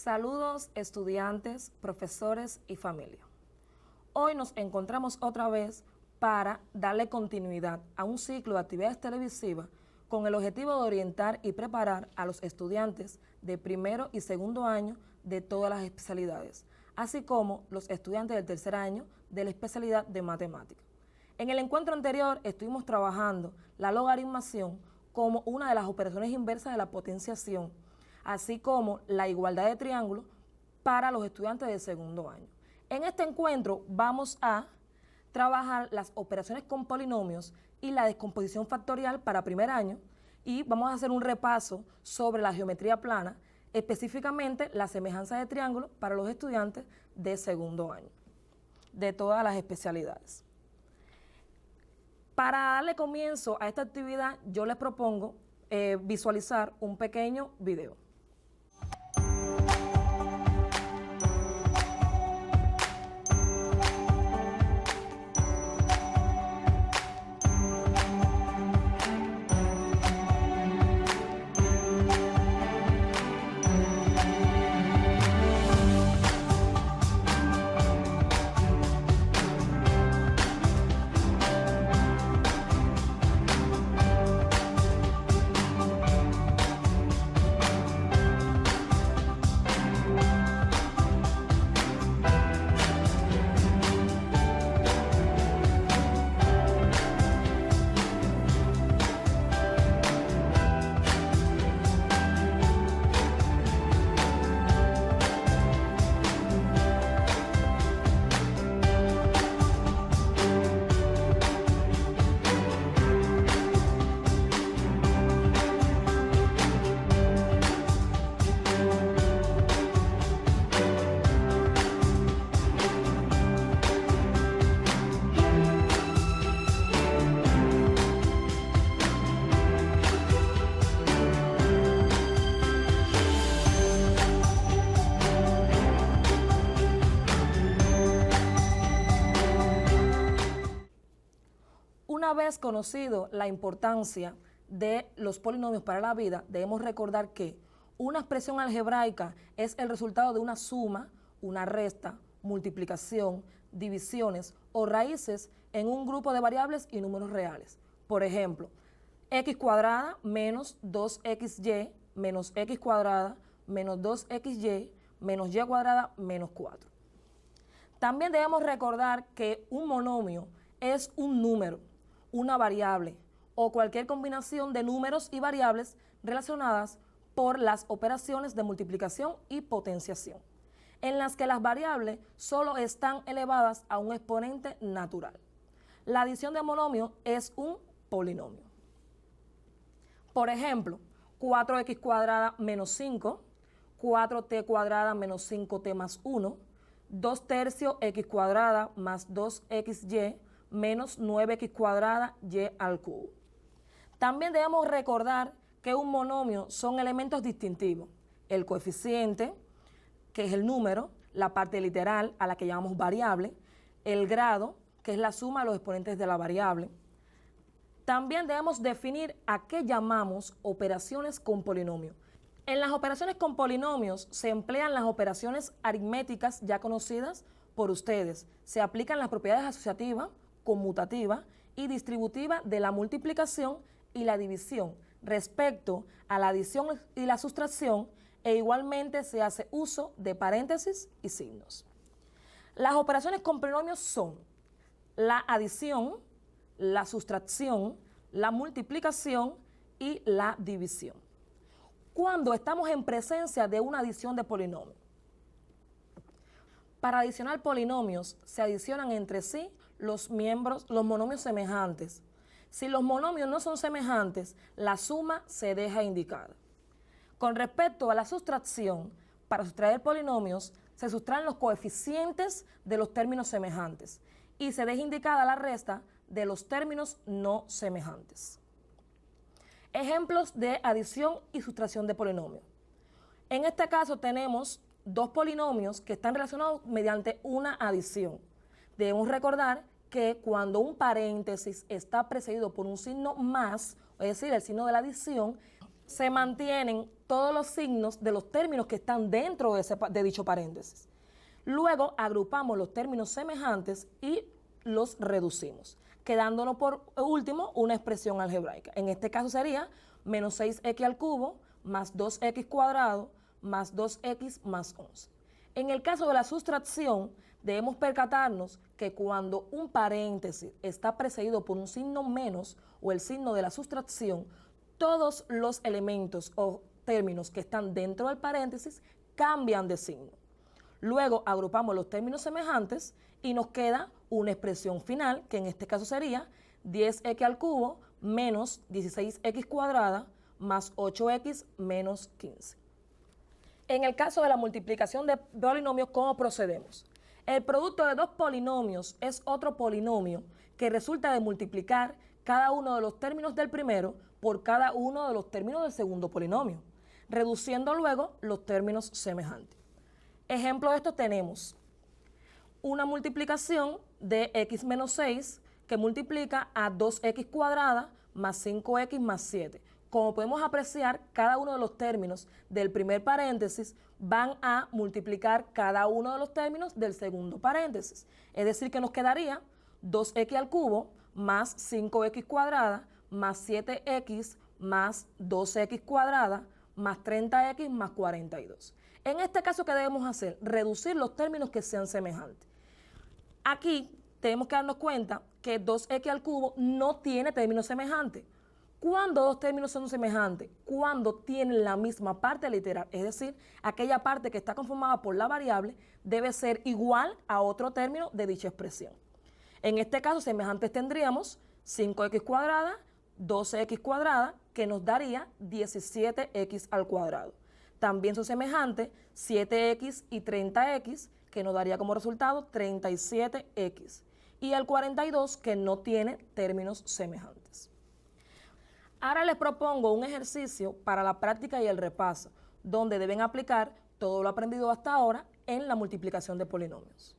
Saludos estudiantes, profesores y familia. Hoy nos encontramos otra vez para darle continuidad a un ciclo de actividades televisivas con el objetivo de orientar y preparar a los estudiantes de primero y segundo año de todas las especialidades, así como los estudiantes del tercer año de la especialidad de matemática. En el encuentro anterior estuvimos trabajando la logaritmación como una de las operaciones inversas de la potenciación, así como la igualdad de triángulos para los estudiantes de segundo año. En este encuentro vamos a trabajar las operaciones con polinomios y la descomposición factorial para primer año y vamos a hacer un repaso sobre la geometría plana, específicamente la semejanza de triángulos para los estudiantes de segundo año, de todas las especialidades. Para darle comienzo a esta actividad, yo les propongo visualizar un pequeño video. Una vez conocido la importancia de los polinomios para la vida, debemos recordar que una expresión algebraica es el resultado de una suma, una resta, multiplicación, divisiones o raíces en un grupo de variables y números reales. Por ejemplo, x cuadrada menos 2xy menos x cuadrada menos 2xy menos y cuadrada menos 4. También debemos recordar que un monomio es un número, una variable o cualquier combinación de números y variables relacionadas por las operaciones de multiplicación y potenciación, en las que las variables solo están elevadas a un exponente natural. La adición de monomios es un polinomio. Por ejemplo, 4x cuadrada menos 5, 4t cuadrada menos 5t más 1, 2 tercios x cuadrada más 2xy menos 9x cuadrada y al cubo. También debemos recordar que un monomio son elementos distintivos: el coeficiente, que es el número, la parte literal, a la que llamamos variable, el grado, que es la suma de los exponentes de la variable. También debemos definir a qué llamamos operaciones con polinomio. En las operaciones con polinomios se emplean las operaciones aritméticas ya conocidas por ustedes. Se aplican las propiedades asociativas, conmutativa y distributiva de la multiplicación y la división respecto a la adición y la sustracción, e igualmente se hace uso de paréntesis y signos. Las operaciones con polinomios son la adición, la sustracción, la multiplicación y la división. Cuando estamos en presencia de una adición de polinomios, para adicionar polinomios se adicionan entre sí los monomios semejantes. Si los monomios no son semejantes, la suma se deja indicada. Con respecto a la sustracción, para sustraer polinomios se sustraen los coeficientes de los términos semejantes y se deja indicada la resta de los términos no semejantes. Ejemplos de adición y sustracción de polinomios. En este caso tenemos dos polinomios que están relacionados mediante una adición. Debemos recordar que cuando un paréntesis está precedido por un signo más, es decir, el signo de la adición, se mantienen todos los signos de los términos que están dentro de dicho paréntesis. Luego agrupamos los términos semejantes y los reducimos, quedándonos por último una expresión algebraica. En este caso sería menos 6x al cubo más 2x cuadrado más 2x más 11. En el caso de la sustracción, debemos percatarnos que cuando un paréntesis está precedido por un signo menos o el signo de la sustracción, todos los elementos o términos que están dentro del paréntesis cambian de signo. Luego agrupamos los términos semejantes y nos queda una expresión final, que en este caso sería 10x al cubo menos 16x cuadrada más 8x menos 15. En el caso de la multiplicación de polinomios, ¿cómo procedemos? El producto de dos polinomios es otro polinomio que resulta de multiplicar cada uno de los términos del primero por cada uno de los términos del segundo polinomio, reduciendo luego los términos semejantes. Ejemplo de esto tenemos una multiplicación de x menos 6 que multiplica a 2x cuadrada más 5x más 7. Como podemos apreciar, cada uno de los términos del primer paréntesis van a multiplicar cada uno de los términos del segundo paréntesis. Es decir, que nos quedaría 2x al cubo más 5x cuadrada más 7x más 12x cuadrada más 30x más 42. En este caso, ¿qué debemos hacer? Reducir los términos que sean semejantes. Aquí tenemos que darnos cuenta que 2x al cubo no tiene términos semejantes. ¿Cuándo dos términos son semejantes? Cuando tienen la misma parte literal, es decir, aquella parte que está conformada por la variable debe ser igual a otro término de dicha expresión. En este caso, semejantes tendríamos 5x cuadrada, 12x cuadrada, que nos daría 17x al cuadrado. También son semejantes 7x y 30x, que nos daría como resultado 37x. Y el 42, que no tiene términos semejantes. Ahora les propongo un ejercicio para la práctica y el repaso, donde deben aplicar todo lo aprendido hasta ahora en la multiplicación de polinomios.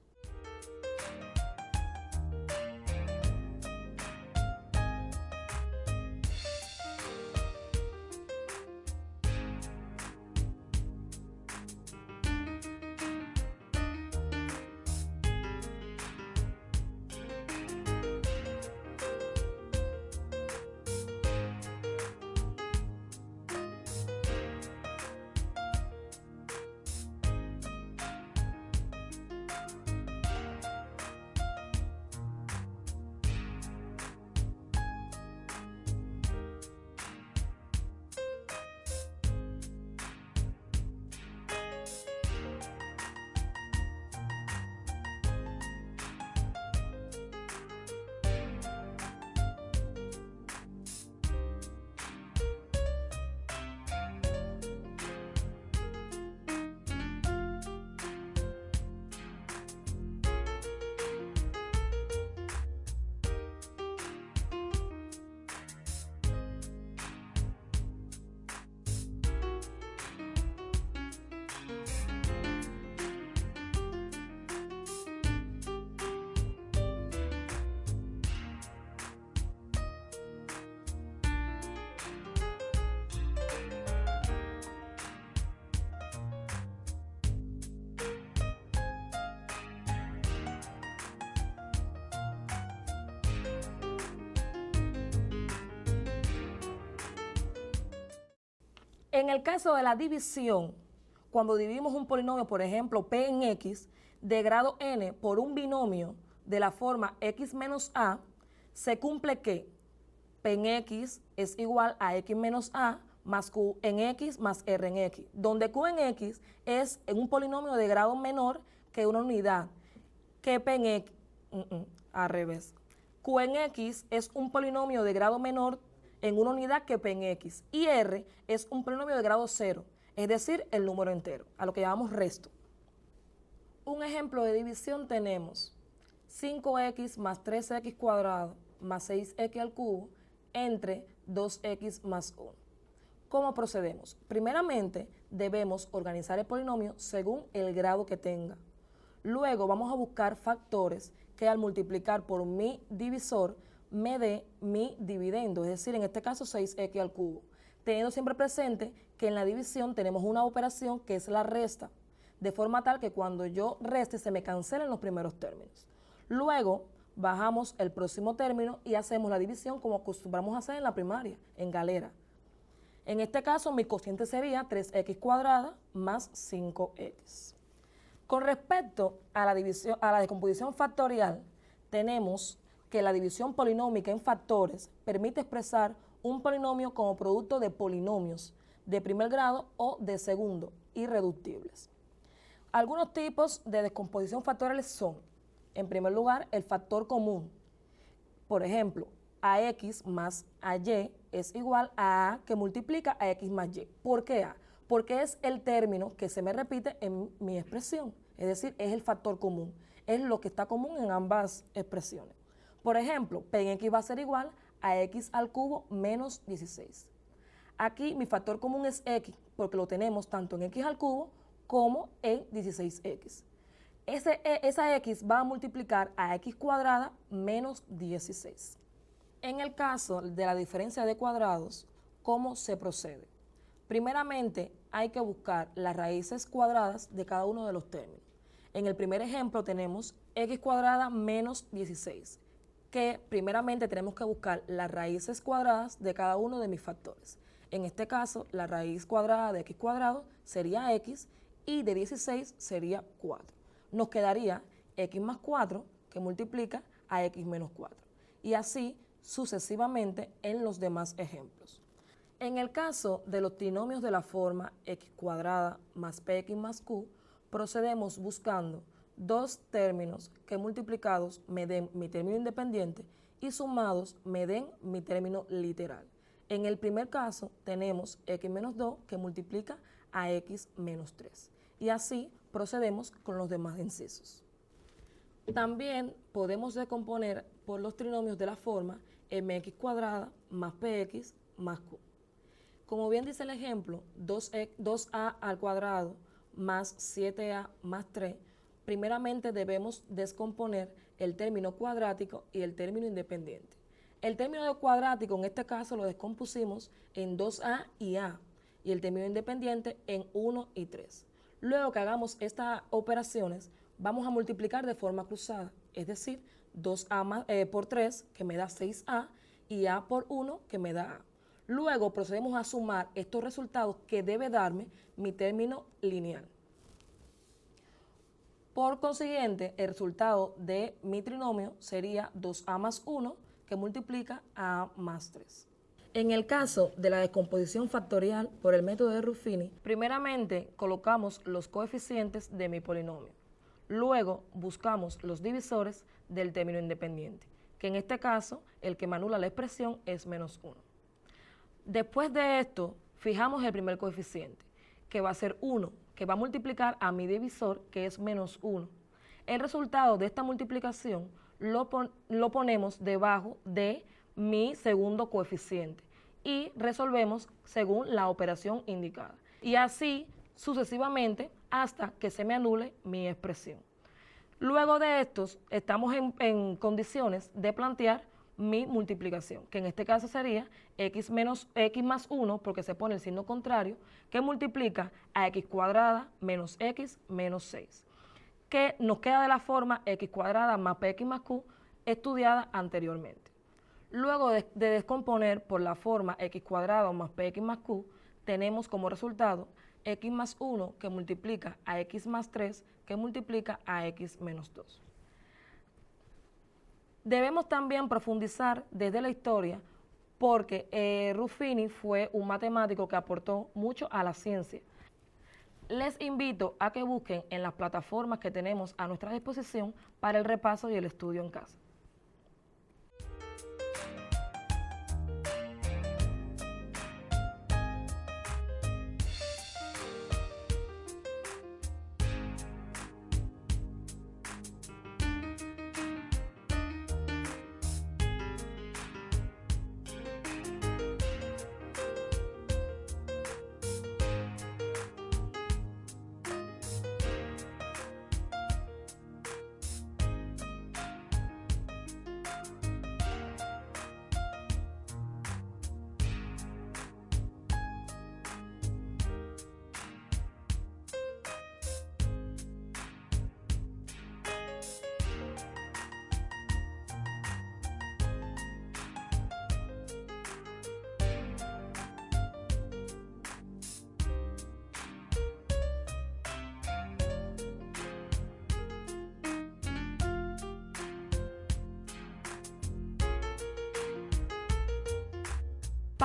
En el caso de la división, cuando dividimos un polinomio, por ejemplo, p en x, de grado n por un binomio de la forma x menos a, se cumple que p en x es igual a x menos a más q en x más r en x, donde q en x es un polinomio de grado menor que una unidad, que p en x, al revés. Q en x es un polinomio de grado menor en una unidad que p en x, y r es un polinomio de grado 0, es decir, el número entero, a lo que llamamos resto. Un ejemplo de división tenemos 5x más 3x cuadrado más 6x al cubo entre 2x más 1. ¿Cómo procedemos? Primeramente, debemos organizar el polinomio según el grado que tenga. Luego vamos a buscar factores que al multiplicar por mi divisor me dé mi dividendo, es decir, en este caso 6x al cubo. teniendo siempre presente que en la división tenemos una operación que es la resta, de forma tal que cuando yo reste se me cancelen los primeros términos. Luego bajamos el próximo término y hacemos la división como acostumbramos a hacer en la primaria, en galera. En este caso mi cociente sería 3x² más 5x. Con respecto a la descomposición factorial, tenemos que la división polinómica en factores permite expresar un polinomio como producto de polinomios de primer grado o de segundo, irreductibles. Algunos tipos de descomposición factorial son, en primer lugar, el factor común. Por ejemplo, AX más AY es igual a A que multiplica a X más Y. ¿Por qué A? Porque es el término que se me repite en mi expresión, es decir, es el factor común, es lo que está común en ambas expresiones. Por ejemplo, P en X va a ser igual a X al cubo menos 16. Aquí mi factor común es X, porque lo tenemos tanto en X al cubo como en 16X. Esa X va a multiplicar a X² menos 16. En el caso de la diferencia de cuadrados, ¿cómo se procede? Primeramente, hay que buscar las raíces cuadradas de cada uno de los términos. En el primer ejemplo tenemos X² menos 16, que primeramente tenemos que buscar las raíces cuadradas de cada uno de mis factores. En este caso, la raíz cuadrada de X² sería X y de 16 sería 4. Nos quedaría X más 4 que multiplica a X menos 4. Y así sucesivamente en los demás ejemplos. En el caso de los trinomios de la forma X² más PX más Q, procedemos buscando dos términos que multiplicados me den mi término independiente y sumados me den mi término literal. En el primer caso tenemos X menos 2 que multiplica a X menos 3. Y así procedemos con los demás incisos. También podemos decomponer por los trinomios de la forma mx² más px más q. Como bien dice el ejemplo, 2a al cuadrado más 7a más 3, primeramente debemos descomponer el término cuadrático y el término independiente. El término de cuadrático en este caso lo descompusimos en 2a y a, y el término independiente en 1 y 3. Luego que hagamos estas operaciones, vamos a multiplicar de forma cruzada, es decir, 2a por 3, que me da 6a, y a por 1, que me da a. Luego procedemos a sumar estos resultados que debe darme mi término lineal. Por consiguiente, el resultado de mi trinomio sería 2a más 1, que multiplica a a más 3. En el caso de la descomposición factorial por el método de Ruffini, primeramente colocamos los coeficientes de mi polinomio. Luego buscamos los divisores del término independiente, que en este caso el que me anula la expresión es menos 1. Después de esto, fijamos el primer coeficiente, que va a ser 1, que va a multiplicar a mi divisor, que es menos 1. El resultado de esta multiplicación lo ponemos debajo de mi segundo coeficiente y resolvemos según la operación indicada. Y así sucesivamente hasta que se me anule mi expresión. Luego de estos, estamos en condiciones de plantear mi multiplicación, que en este caso sería x más 1, porque se pone el signo contrario, que multiplica a x² menos x menos 6, que nos queda de la forma x² más px más q estudiada anteriormente. Luego de descomponer por la forma x² más px más q, tenemos como resultado x más 1 que multiplica a x más 3 que multiplica a x menos 2. Debemos también profundizar desde la historia porque Ruffini fue un matemático que aportó mucho a la ciencia. Les invito a que busquen en las plataformas que tenemos a nuestra disposición para el repaso y el estudio en casa.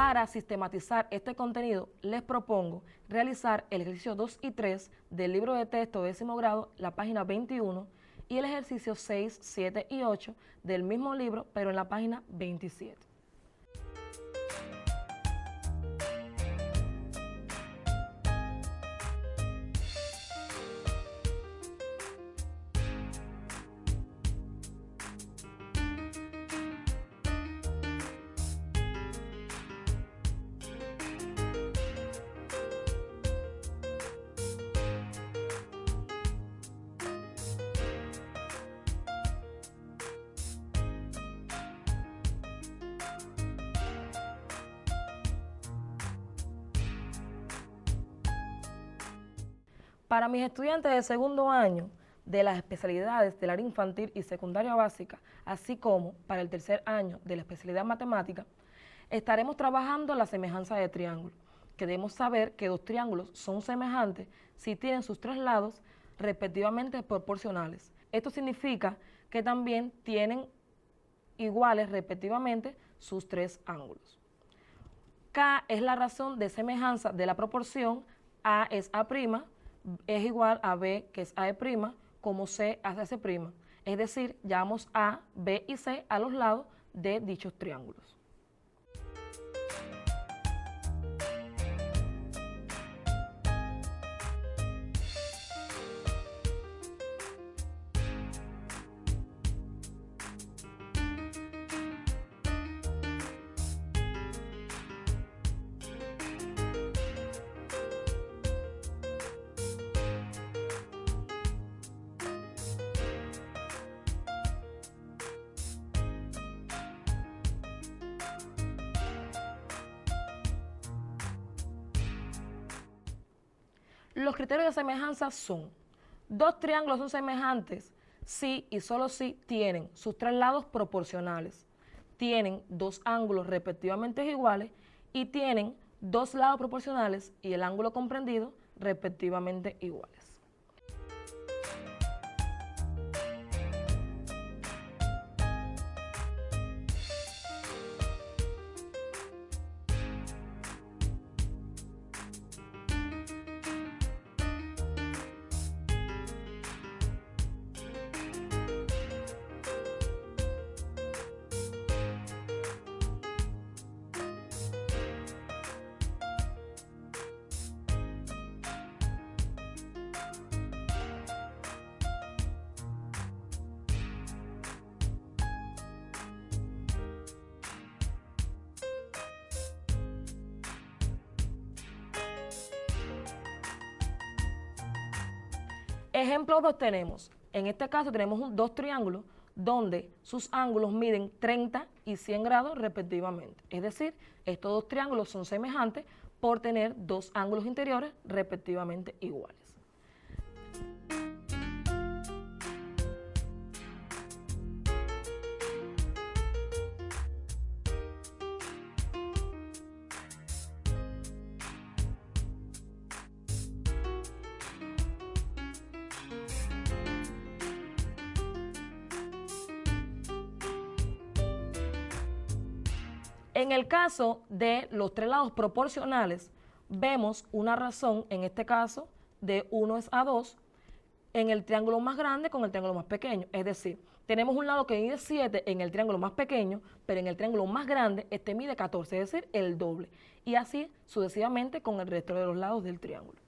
Para sistematizar este contenido, les propongo realizar el ejercicio 2 y 3 del libro de texto de 10º grado, la página 21, y el ejercicio 6, 7 y 8 del mismo libro, pero en la página 27. Para mis estudiantes de segundo año de las especialidades del área infantil y secundaria básica, así como para el tercer año de la especialidad matemática, estaremos trabajando la semejanza de triángulos, que debemos saber que dos triángulos son semejantes si tienen sus tres lados respectivamente proporcionales. Esto significa que también tienen iguales respectivamente sus tres ángulos. K es la razón de semejanza de la proporción, A es A', es igual a B, que es A', como C a C'. Es decir, llamamos A, B y C a los lados de dichos triángulos. Los criterios de semejanza son: dos triángulos son semejantes si y solo si tienen sus tres lados proporcionales, tienen dos ángulos respectivamente iguales y tienen dos lados proporcionales y el ángulo comprendido respectivamente iguales. Ejemplo 2 tenemos, en este caso tenemos dos triángulos donde sus ángulos miden 30 y 100 grados respectivamente. Es decir, estos dos triángulos son semejantes por tener dos ángulos interiores respectivamente iguales. En el caso de los tres lados proporcionales, vemos una razón, en este caso, de 1 es a 2, en el triángulo más grande con el triángulo más pequeño. Es decir, tenemos un lado que mide 7 en el triángulo más pequeño, pero en el triángulo más grande este mide 14, es decir, el doble. Y así sucesivamente con el resto de los lados del triángulo.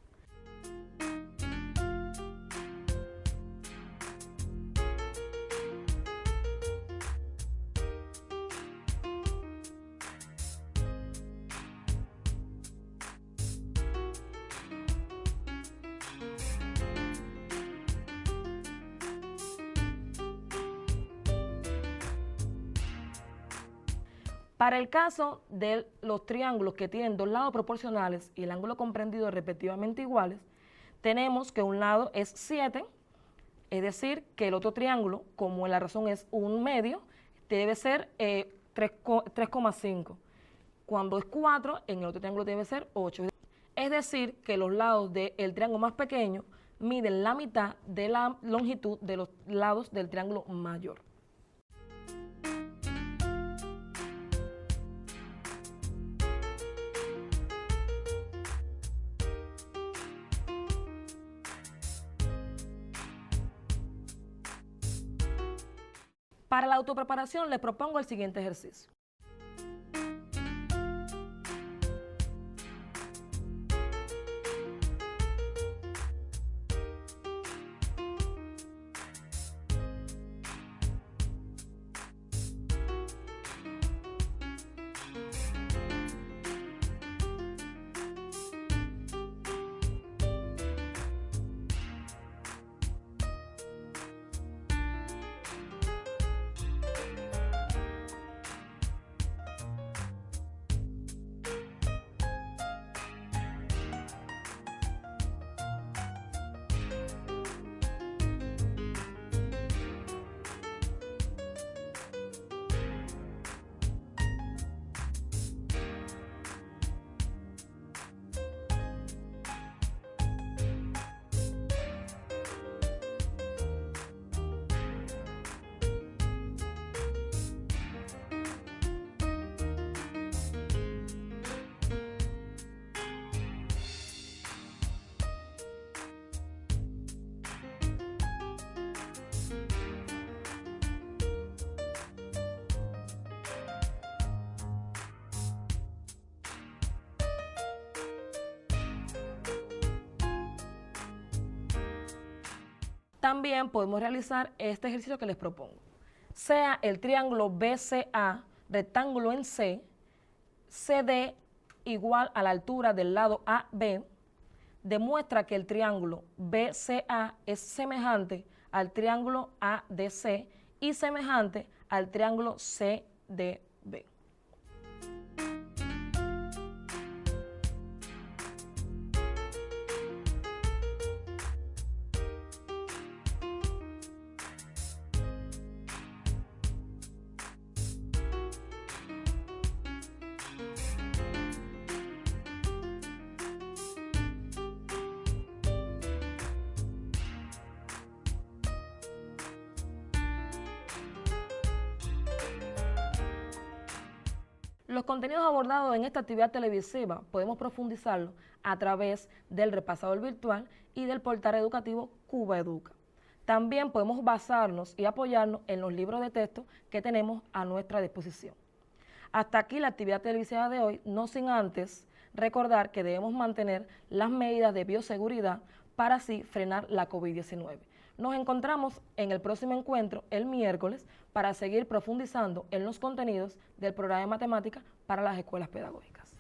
Para el caso de los triángulos que tienen dos lados proporcionales y el ángulo comprendido respectivamente iguales, tenemos que un lado es 7, es decir, que el otro triángulo, como la razón es un medio, debe ser 3,5. Cuando es 4, en el otro triángulo debe ser 8. Es decir, que los lados del triángulo más pequeño miden la mitad de la longitud de los lados del triángulo mayor. Para la autopreparación les propongo el siguiente ejercicio. También podemos realizar este ejercicio que les propongo. Sea el triángulo BCA, rectángulo en C, CD igual a la altura del lado AB, demuestra que el triángulo BCA es semejante al triángulo ADC y semejante al triángulo CDB. Los contenidos abordados en esta actividad televisiva podemos profundizarlos a través del repasador virtual y del portal educativo Cuba Educa. También podemos basarnos y apoyarnos en los libros de texto que tenemos a nuestra disposición. Hasta aquí la actividad televisiva de hoy, no sin antes recordar que debemos mantener las medidas de bioseguridad para así frenar la COVID-19. Nos encontramos en el próximo encuentro el miércoles para seguir profundizando en los contenidos del programa de matemáticas para las escuelas pedagógicas.